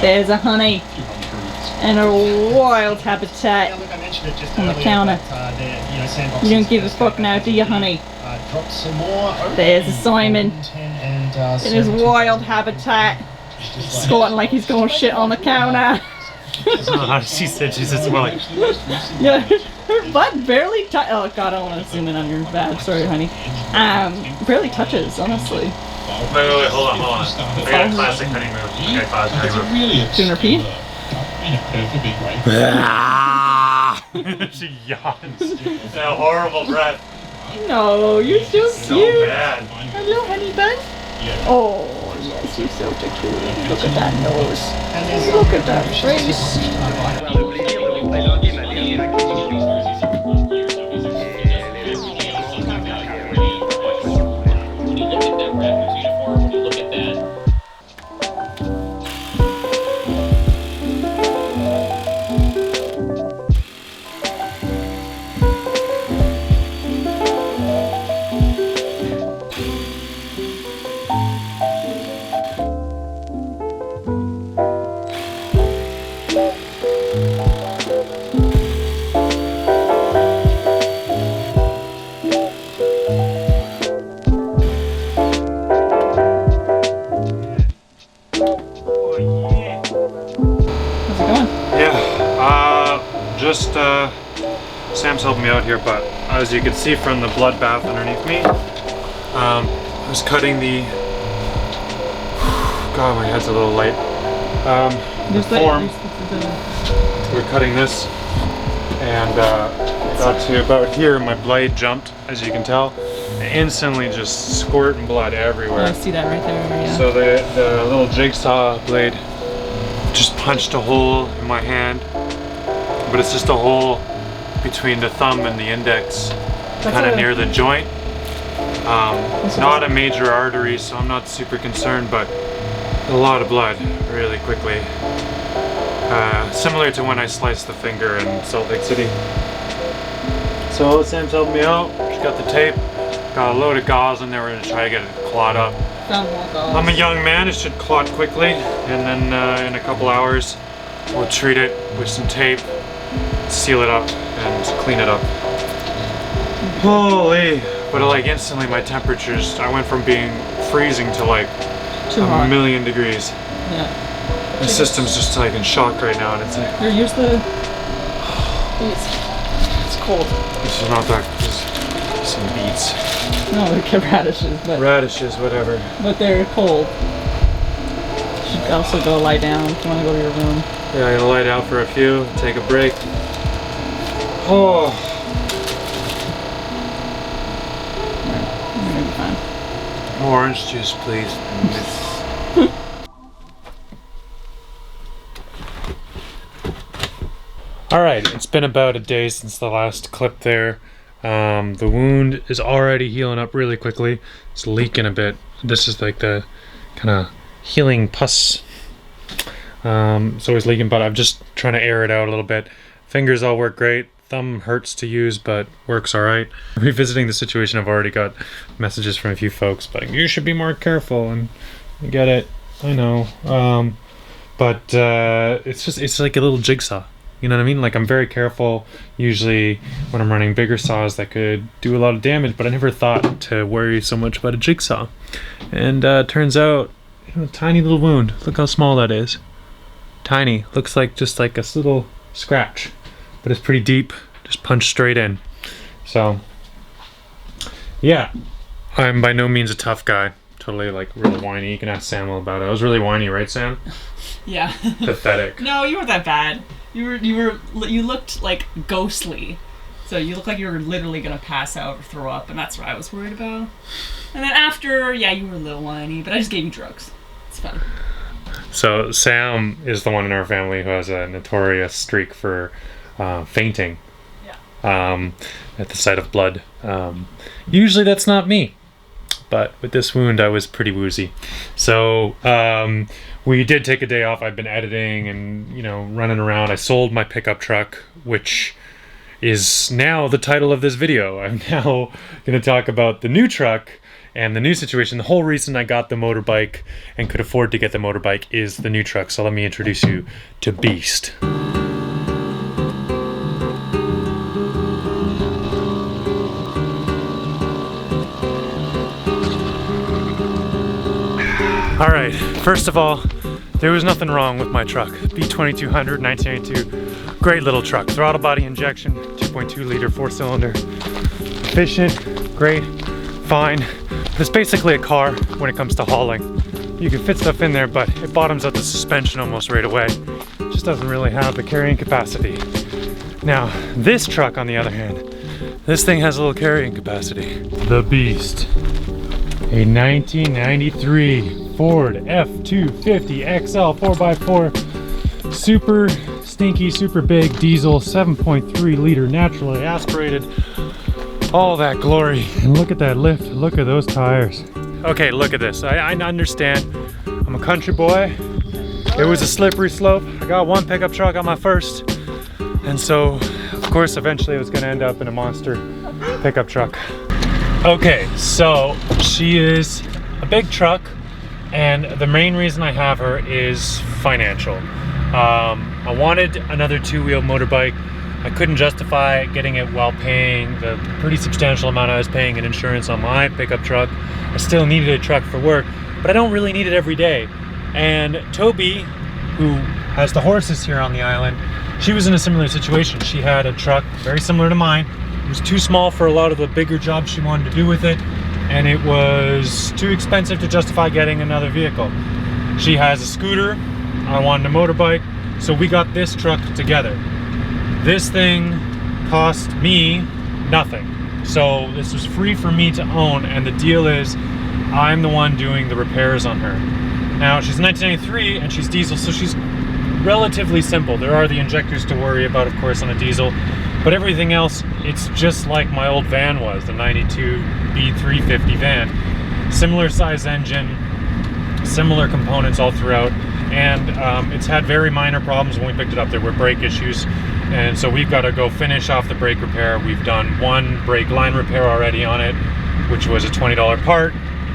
There's a honey and a wild habitat on the counter. You don't give a fuck now, do you, honey? There's a Simon in his wild habitat, squatting like he's going shit on the counter. She said she's just more like... Yeah, her butt barely touches. Oh god, I don't want to zoom in on your bad. Sorry, honey. Barely touches, honestly. Wait, hold on. I got a classic honey move. I got a classic honey move. Can you repeat? She yawns. That horrible breath. No, you're so cute. So bad. Hello, honey bun. Oh, yes, you're so cute. Look at that nose. Look at that face. Sam's helping me out here, but as you can see from the bloodbath underneath me, I was cutting the... God, my head's a little light. The form. We're cutting this, and got to about here, my blade jumped, as you can tell, and instantly just squirting blood everywhere. Oh, I see that right there, yeah. So the little jigsaw blade just punched a hole in my hand, but it's just a hole between the thumb and the index, kind of near the joint. Not a major artery, so I'm not super concerned, but a lot of blood really quickly. Similar to when I sliced the finger in Salt Lake City. So Sam's helping me out. She's got the tape, got a load of gauze in there. We're gonna try to get it clot up. I'm a young man, it should clot quickly, and then in a couple hours we'll treat it with some tape, seal it up, and clean it up. Holy! But like instantly my temperatures, I went from being freezing to like a million degrees. Yeah. My system's just like in shock right now, and it's like... Here, use the... It's cold. This is not that... This, some beets. No, they're radishes, but... Radishes, whatever. But they're cold. You should also go lie down if you want to go to your room. Yeah, I'm gonna lie down for a few, take a break. Oh. You're gonna be fine. More orange juice, please. Alright, it's been about a day since the last clip there. The wound is already healing up really quickly. It's leaking a bit. This is like the kind of healing pus. It's always leaking, but I'm just trying to air it out a little bit. Fingers all work great. Thumb hurts to use, but works alright. Revisiting the situation, I've already got messages from a few folks, but you should be more careful, and I get it. I know. But it's like a little jigsaw. You know what I mean? Like, I'm very careful usually when I'm running bigger saws that could do a lot of damage, but I never thought to worry so much about a jigsaw. And turns out, you know, a tiny little wound. Look how small that is. Tiny. Looks like just like a little scratch, but it's pretty deep. Just punched straight in. So, yeah. I'm by no means a tough guy. Totally like really whiny. You can ask Sam all about it. I was really whiny, right, Sam? Yeah. Pathetic. No, you weren't that bad. You looked like ghostly. So you looked like you were literally gonna pass out or throw up, and that's what I was worried about. And then after, yeah, you were a little whiny, but I just gave you drugs. It's fine. So Sam is the one in our family who has a notorious streak for fainting. Yeah. At the sight of blood. Usually that's not me, but with this wound I was pretty woozy. So we did take a day off. I've been editing and, you know, running around. I sold my pickup truck, which is now the title of this video. I'm now going to talk about the new truck And the new situation, the whole reason I got the motorbike and could afford to get the motorbike is the new truck. So let me introduce you to Beast. All right, first of all, there was nothing wrong with my truck. V2500, 1992, great little truck. Throttle body injection, 2.2 liter, 4-cylinder. Efficient, great, fine. It's basically a car when it comes to hauling. You can fit stuff in there, but it bottoms out the suspension almost right away. It just doesn't really have the carrying capacity. Now, this truck, on the other hand, this thing has a little carrying capacity. The Beast, a 1993 Ford F-250 XL 4x4 super stinky, super big diesel, 7.3 liter naturally aspirated. All that glory. And look at that lift. Look at those tires. Okay, look at this. I understand. I'm a country boy. It was a slippery slope. I got one pickup truck on my first. And so, of course, eventually it was going to end up in a monster pickup truck. Okay, so she is a big truck. And the main reason I have her is financial. I wanted another two-wheel motorbike. I couldn't justify getting it while paying the pretty substantial amount I was paying in insurance on my pickup truck. I still needed a truck for work, but I don't really need it every day. And Toby, who has the horses here on the island, she was in a similar situation. She had a truck very similar to mine. It was too small for a lot of the bigger jobs she wanted to do with it, and it was too expensive to justify getting another vehicle. She has a scooter, I wanted a motorbike, so we got this truck together. This thing cost me nothing. So this was free for me to own, and the deal is I'm the one doing the repairs on her. Now she's 1993 and she's diesel, so she's relatively simple. There are the injectors to worry about, of course, on a diesel, but everything else, it's just like my old van was, the 92 B350 van. Similar size engine, similar components all throughout, and it's had very minor problems when we picked it up. There were brake issues, and so we've got to go finish off the brake repair. We've done one brake line repair already on it, which was a $20 part.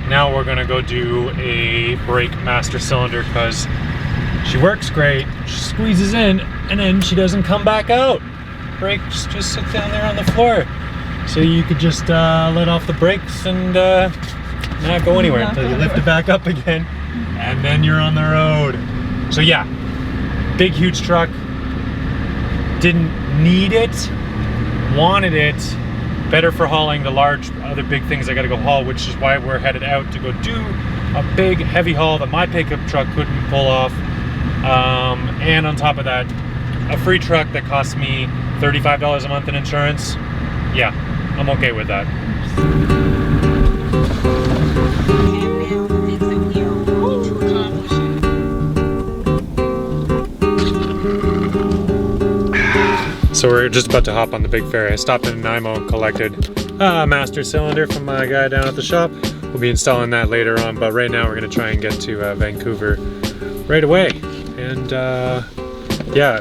Now we're gonna go do a brake master cylinder because she works great. She squeezes in and then she doesn't come back out. Brakes just sit down there on the floor. So you could just let off the brakes and not go anywhere until you lift it back up again, and then you're on the road. So yeah, big huge truck. Didn't need it, wanted it, better for hauling the large other big things I gotta go haul, which is why we're headed out to go do a big heavy haul that my pickup truck couldn't pull off. And on top of that, a free truck that costs me $35 a month in insurance. Yeah, I'm okay with that. So we're just about to hop on the big ferry. I stopped in Nanaimo and collected a master cylinder from my guy down at the shop. We'll be installing that later on, but right now we're gonna try and get to Vancouver right away. And yeah,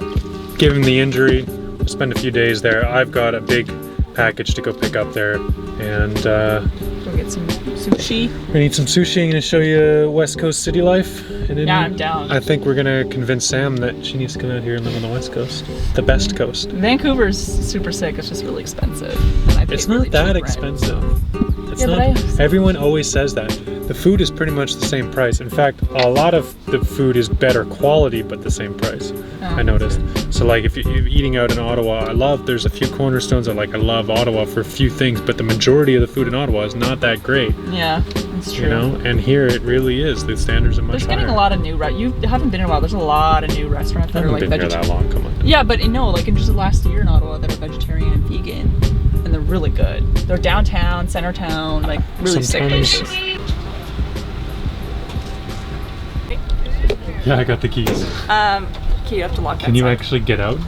given the injury, we'll spend a few days there. I've got a big package to go pick up there, and go get some sushi. We're gonna eat some sushi. I'm gonna show you West Coast city life. And then yeah, I'm down. I think we're gonna convince Sam that she needs to come out here and live on the West Coast, the best coast. Vancouver's super sick. It's just really expensive. And it's not that expensive. It's not. Everyone always says that. The food is pretty much the same price. In fact, a lot of the food is better quality, but the same price. I noticed. So like if you're eating out in Ottawa, there's a few cornerstones I love Ottawa for a few things, but the majority of the food in Ottawa is not that great. Yeah, that's true. You know, and here it really is. The standards are much higher. There's getting a lot of new, you haven't been in a while, there's a lot of new restaurants that are like vegetarian. Been here that long, come on. Yeah, but no, like in just the last year in Ottawa that are vegetarian and vegan, and they're really good. They're downtown, center town, like really sick places. Yeah, I got the keys. Okay, you have to lock that. Can you actually get out?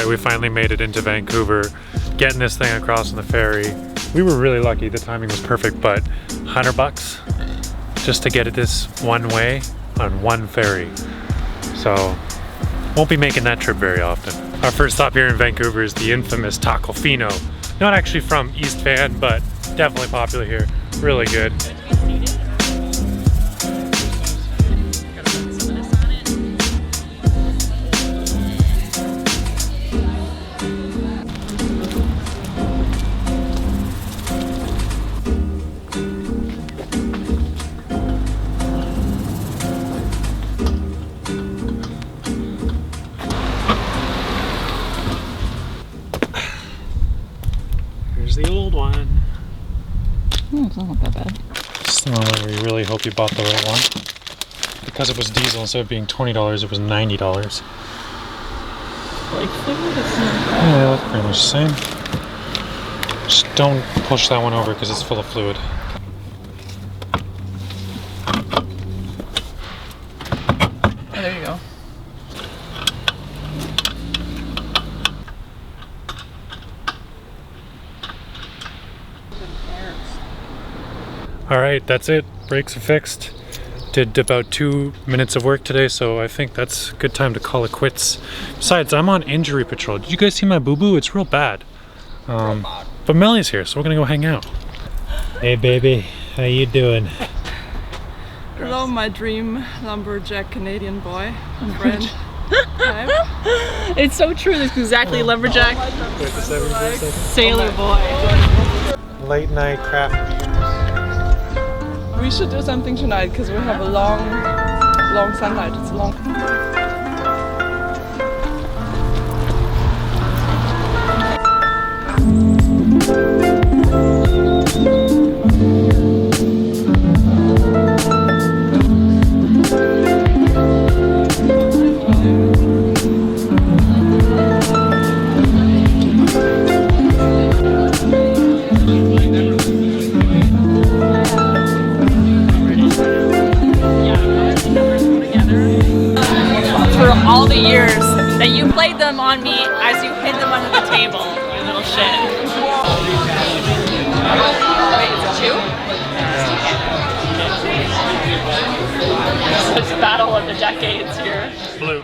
Alright, we finally made it into Vancouver, getting this thing across on the ferry. We were really lucky, the timing was perfect, but $100 just to get it this one way on one ferry. So, won't be making that trip very often. Our first stop here in Vancouver is the infamous Tacofino. Not actually from East Van, but definitely popular here. Really good. The old one. Oh, it's not that bad. It's the one where you really hope you bought the right one. Because it was diesel, instead of being $20, it was $90. Like fluid? Yeah, that's pretty much the same. Just don't push that one over because it's full of fluid. Oh, there you go. Alright, that's it. Brakes are fixed. Did about 2 minutes of work today, so I think that's a good time to call it quits. Besides, I'm on injury patrol. Did you guys see my boo-boo? It's real bad. But Melly's here, so we're gonna go hang out. Hey baby, how you doing? Hello, my dream lumberjack Canadian boy and friend. It's so true, this is exactly lumberjack. Sailor boy. Late night craft. We should do something tonight because we have a long sunlight. It's long. All the years that you played them on me as you hid them under the table, you little shit. Wait, is it two? Such battle of the decades here. Blue.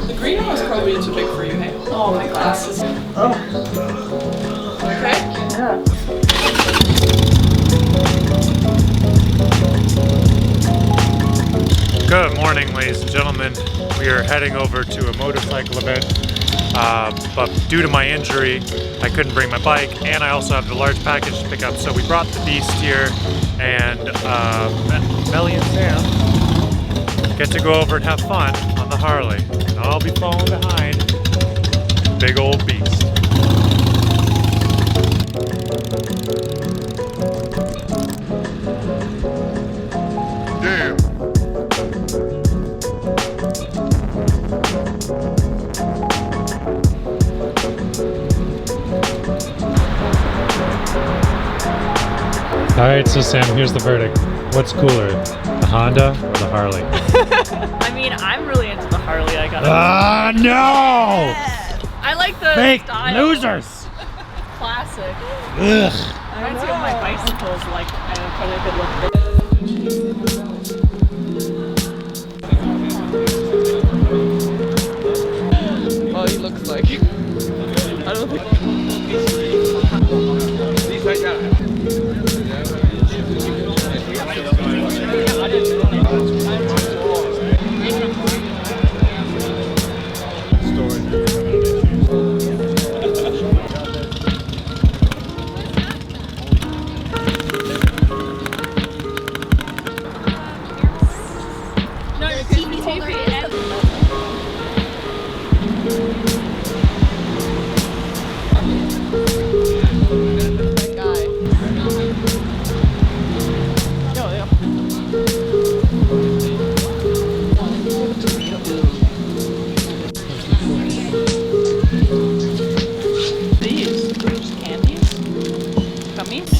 The green one was probably too big for you, hey? Oh, my glasses. Oh. Okay? Yeah. Good morning, ladies and gentlemen. We are heading over to a motorcycle event, but due to my injury, I couldn't bring my bike, and I also have the large package to pick up, so we brought the beast here, and Melly and Sam get to go over and have fun on the Harley, and I'll be following behind the big old beast. Damn. Alright, so Sam, here's the verdict. What's cooler, the Honda or the Harley? I mean, I'm really into the Harley, I gotta Ah, no! I like the Fake style. losers! Classic. Ugh. I don't see what my bicycle's like. I have probably a good look. Well, he looks like. I don't think.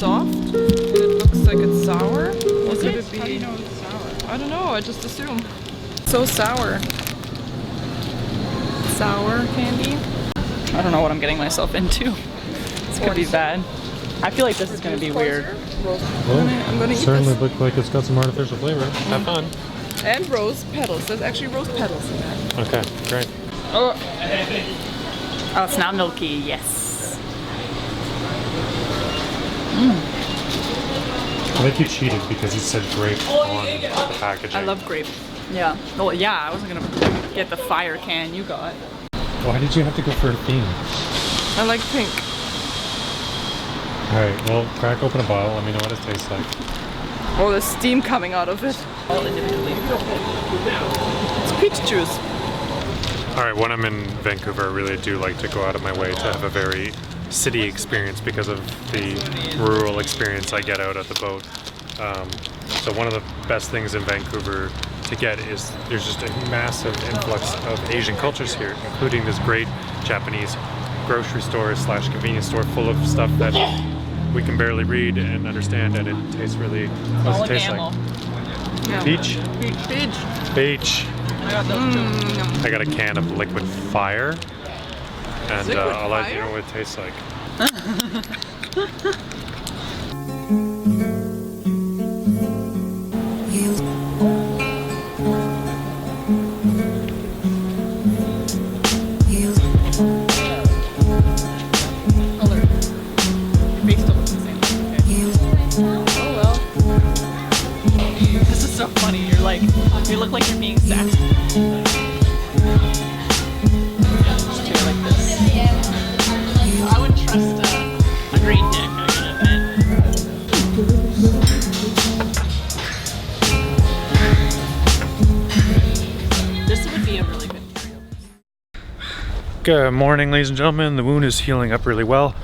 Soft, and it looks like it's sour. Or could it be? How do you know it's sour? I don't know. know, I just assume. So sour. Sour candy. I don't know what I'm getting myself into. This could be bad. I feel like this is going to be weird. I'm gonna eat certainly this. looks like it's got some artificial flavor. Have fun. And rose petals. There's actually rose petals in that. Okay, great. Oh, it's not milky. Yes. I think you cheated because you said grape on the packaging. I love grape. Yeah. Well, yeah. I wasn't gonna get the fire can you got. Why did you have to go for a theme? I like pink. Alright, well, crack open a bottle. Let me know what it tastes like. Oh, there's steam coming out of it. All individually. It's peach juice. Alright, when I'm in Vancouver, I really do like to go out of my way to have a very city experience because of the rural experience I get out at the boat. So one of the best things in Vancouver to get is there's just a massive influx of Asian cultures here, including this great Japanese grocery store slash convenience store full of stuff that we can barely read and understand, and it tastes really. What does it taste like? Yeah. Peach? Peach. Peach. I got those too. I got a can of liquid fire, and Liquid I'll let you fire? know what it tastes like. You look like you're being sassy. Just chair like this. I wouldn't trust a green dick at an event. This would be a really good karaoke. Good morning, ladies and gentlemen. The wound is healing up really well.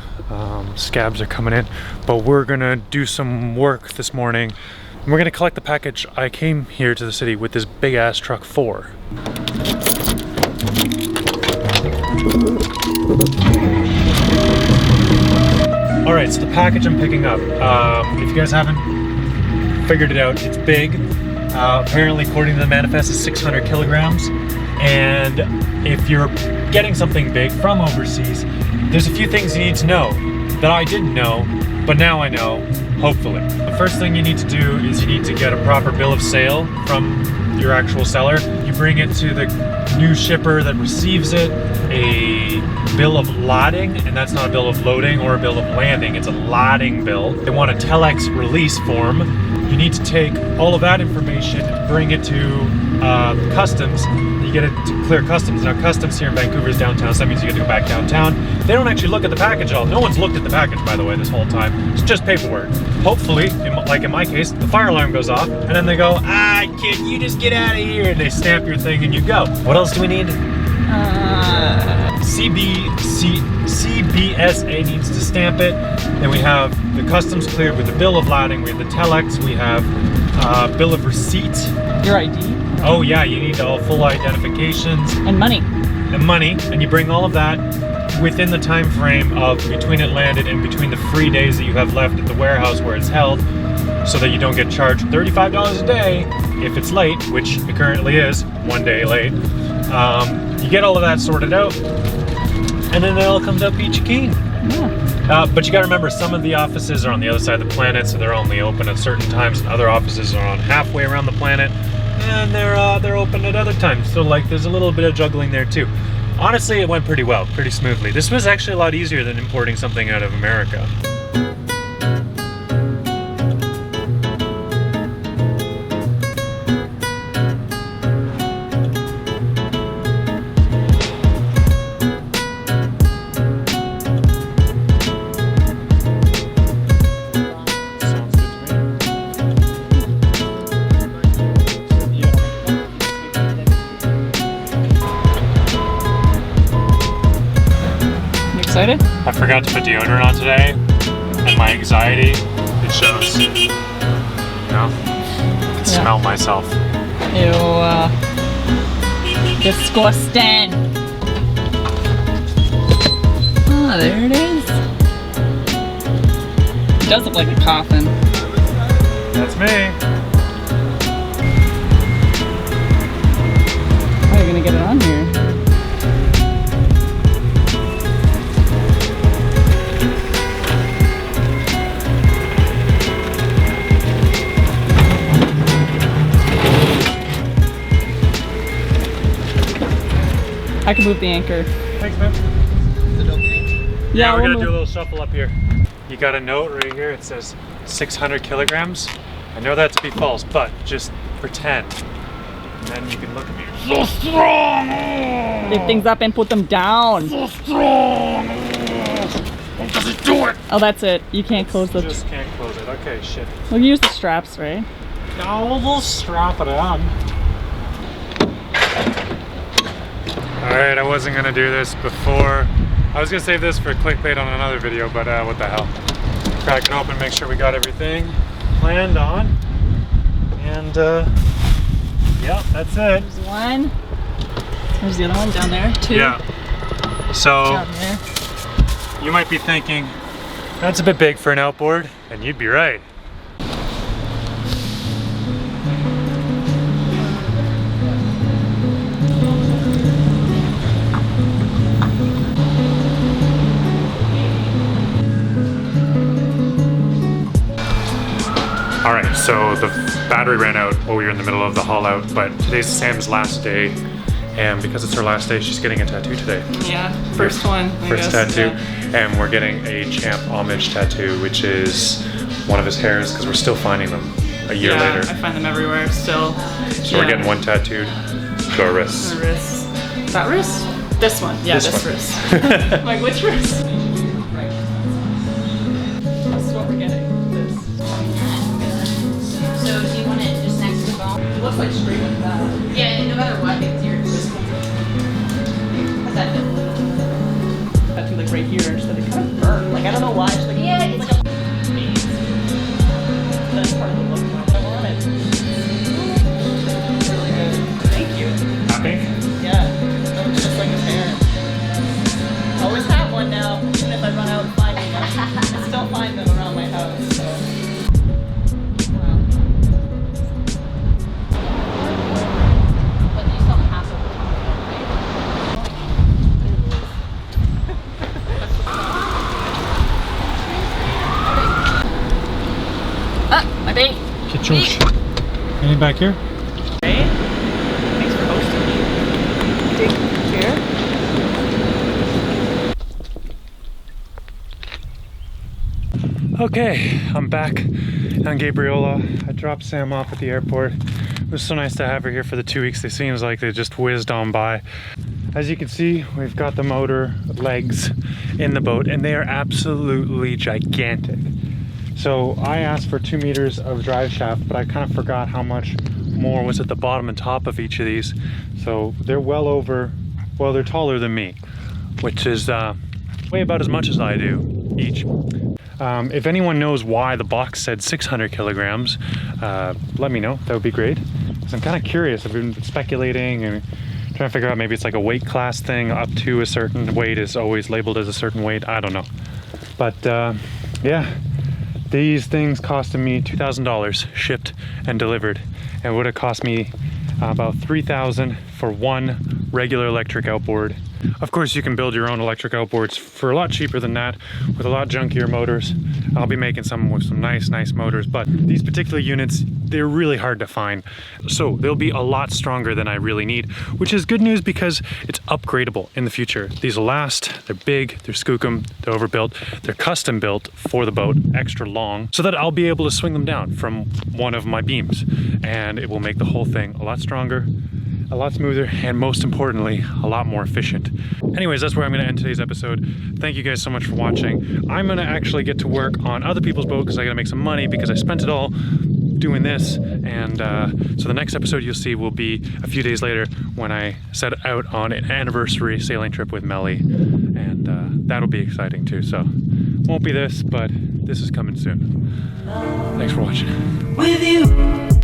Scabs are coming in, but we're gonna do some work this morning. We're gonna collect the package. I came here to the city with this big ass truck 4. All right, so the package I'm picking up. If you guys haven't figured it out, it's big. Apparently, according to the manifest, it's 600 kilograms. And if you're getting something big from overseas, there's a few things you need to know that I didn't know, but now I know, hopefully. The first thing you need to do is you need to get a proper bill of sale from your actual seller. You bring it to the new shipper that receives it, a bill of lading, and that's not a bill of loading or a bill of landing, it's a lading bill. They want a telex release form. You need to take all of that information and bring it to customs. You get it to clear customs. Now customs here in Vancouver is downtown, so that means you get to go back downtown. They don't actually look at the package at all. No one's looked at the package, by the way, this whole time. It's just paperwork. Hopefully, like in my case, the fire alarm goes off, and then they go, kid, you just get out of here, and they stamp your thing and you go. What else do we need? CBSA needs to stamp it. Then we have the customs cleared with the bill of lading. We have the telex. We have bill of receipt. Your ID. Oh yeah, you need all full identifications. And money. And you bring all of that within the time frame of between it landed and between the free days that you have left at the warehouse where it's held, so that you don't get charged $35 a day if it's late, which it currently is, 1 day late. You get all of that sorted out, and then it all comes up peachy keen. Yeah. But you gotta remember, some of the offices are on the other side of the planet, so they're only open at certain times, and other offices are on halfway around the planet, and they're open at other times. So like, there's a little bit of juggling there too. Honestly, it went pretty well, pretty smoothly. This was actually a lot easier than importing something out of America. Excited? I forgot to put deodorant on today, and my anxiety, it shows. You know? I can smell myself. Ew, disgusting. Ah, there it is. It does look like a coffin. That's me. I can move the anchor. Thanks, man. Yeah, we're we'll gonna do a little shuffle up here. You got a note right here. It says 600 kilograms. I know that to be false, but just pretend. And then you can look at me. So strong! Lift things up and put them down. So strong! How does it do it? Oh, that's it. You can't close the... Just can't close it. Okay, shit. We'll use the straps, right? No, we'll strap it on. Alright, I wasn't gonna do this before. I was gonna save this for clickbait on another video, but what the hell. Crack it open, make sure we got everything planned on. And yeah, that's it. There's one. There's the other one down there, two. Yeah. So, Down there. you might be thinking, that's a bit big for an outboard, and you'd be right. Alright, so the battery ran out while we were in the middle of the haul out, but today's Sam's last day, and because it's her last day, she's getting a tattoo today. Yeah, first one. First tattoo, and we're getting a Champ homage tattoo, which is one of his hairs, because we're still finding them a year later. I find them everywhere still. So we're getting one tattooed to our wrists. The wrist. That wrist? This one. Yeah, this wrist. Like, which wrist? Right. This is what we're getting. This. So do you want it just next to the bone? It looks like straight with that. Yeah, no matter what, because your wrist comes up. How's that feel? Tattoo like right here, so they kind of burn. Like, I don't know why. It's like, Yeah, it's like a that's part of the look. I want it. Really good. Thank you. Happy? Yeah, that looks just like his hair. Always have one now, even if I run out finding them. I still find them around my house. So. Wow. But you still have half of the top, right? My baby. Kitchosh. Anything back here? Hey, thanks for hosting me. Take care. Okay, I'm back on Gabriola. I dropped Sam off at the airport. It was so nice to have her here for the 2 weeks. It seems like they just whizzed on by. As you can see, we've got the motor legs in the boat, and they are absolutely gigantic. So I asked for 2 meters of drive shaft, but I kind of forgot how much more was at the bottom and top of each of these. So they're well over, well, they're taller than me, which is weigh about as much as I do each. If anyone knows why the box said 600 kilograms, let me know. That would be great. Because I'm kind of curious. I've been speculating and trying to figure out maybe it's like a weight class thing. Up to a certain weight is always labeled as a certain weight. I don't know. But yeah, these things costed me $2,000 shipped and delivered. And it would have cost me about $3,000 for one regular electric outboard. Of course, you can build your own electric outboards for a lot cheaper than that, with a lot junkier motors. I'll be making some with some nice motors, but these particular units, they're really hard to find. So they'll be a lot stronger than I really need, which is good news because it's upgradable in the future. These will last, they're big, they're skookum, they're overbuilt, they're custom built for the boat, extra long, so that I'll be able to swing them down from one of my beams. And it will make the whole thing a lot stronger, a lot smoother, and most importantly, a lot more efficient. Anyways, that's where I'm going to end today's episode. Thank you guys so much for watching. I'm going to actually get to work on other people's boat because I got to make some money because I spent it all doing this. And so the next episode you'll see will be a few days later when I set out on an anniversary sailing trip with Melly. And that'll be exciting too. So won't be this, but this is coming soon. Thanks for watching. With you.